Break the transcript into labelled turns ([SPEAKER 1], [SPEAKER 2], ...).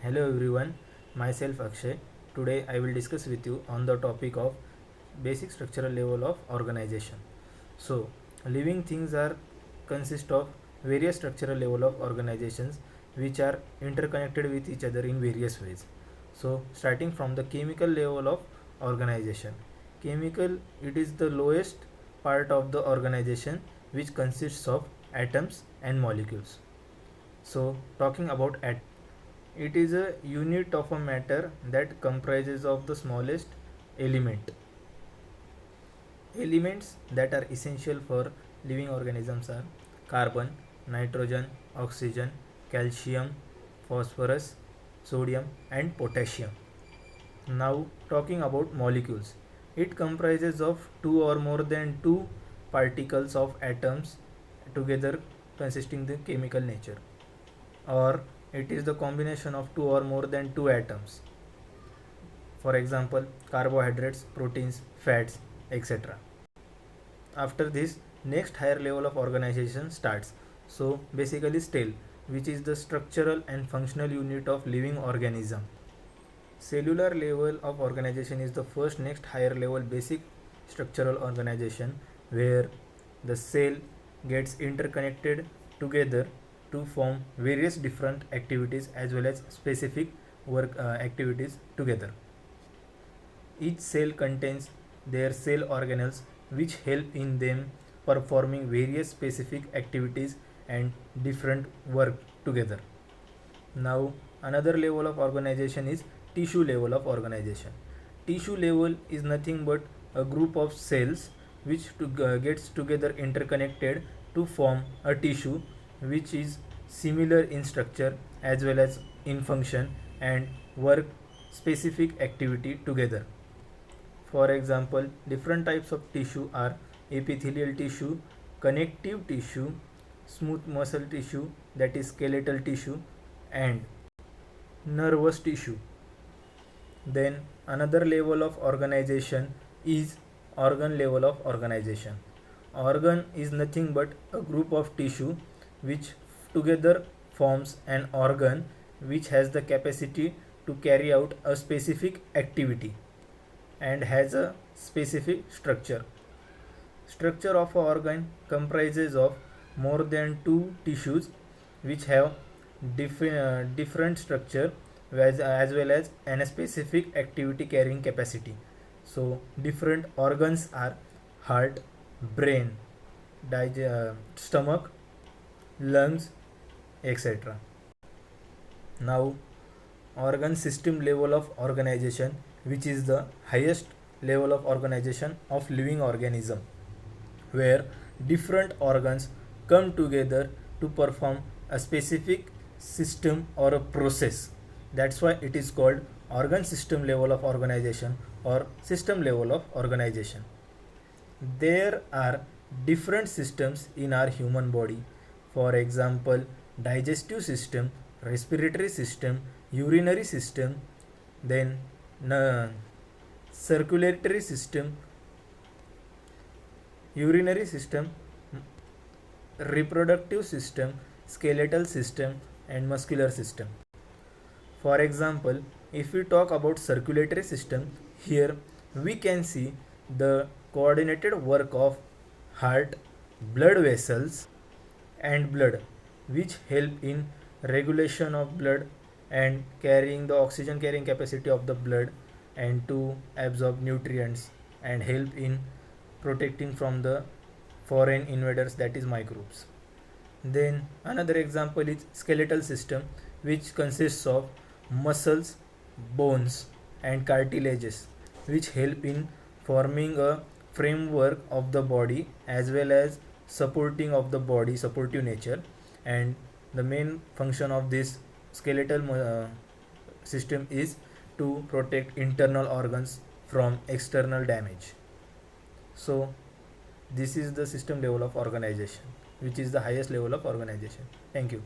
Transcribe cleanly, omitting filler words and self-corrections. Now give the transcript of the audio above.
[SPEAKER 1] Hello everyone, myself Akshay. Today I will discuss with you on the topic of basic structural level of organization. So, living things are consist of various structural level of organizations which are interconnected with each other in various ways. So, starting from the chemical level of organization. Chemical, it is the lowest part of the organization which consists of atoms and molecules. So, talking about it is a unit of a matter that comprises of the smallest element. Elements that are essential for living organisms are carbon, nitrogen, oxygen, calcium, phosphorus, sodium and potassium. Now talking about molecules. It comprises of two or more than two particles of atoms together consisting the chemical nature, or it is the combination of two or more than two atoms, for example carbohydrates, proteins, fats, etc. After this, next higher level of organization starts. So basically cell, which is the structural and functional unit of living organism. Cellular level of organization is the first next higher level basic structural organization, where the cell gets interconnected together to form various different activities as well as specific work activities together. Each cell contains their cell organelles which help in them performing various specific activities and different work together. Now another level of organization is tissue level of organization. Tissue level is nothing but a group of cells which gets together interconnected to form a tissue which is similar in structure as well as in function and work specific activity together. For example, different types of tissue are epithelial tissue, connective tissue, smooth muscle tissue, that is skeletal tissue, and nervous tissue. Then another level of organization is organ level of organization. Organ is nothing but a group of tissue which together forms an organ which has the capacity to carry out a specific activity and has a specific structure. Structure of an organ comprises of more than two tissues which have different structure as well as an specific activity carrying capacity. So different organs are heart, brain, stomach, lungs, etc. Now organ system level of organization, which is the highest level of organization of living organism, where different organs come together to perform a specific system or a process. That's why it is called organ system level of organization or system level of organization. There are different systems in our human body. For example, digestive system, respiratory system, urinary system, then circulatory system, urinary system, reproductive system, skeletal system, and muscular system. For example, if we talk about circulatory system, here we can see the coordinated work of heart, blood vessels, and blood, which help in regulation of blood and carrying the oxygen carrying capacity of the blood and to absorb nutrients and help in protecting from the foreign invaders, that is microbes. Then another example is skeletal system, which consists of muscles, bones and cartilages, which help in forming a framework of the body as well as supporting of the body, supportive nature. And the main function of this skeletal system is to protect internal organs from external damage. So this is the system level of organization, which is the highest level of organization. Thank you.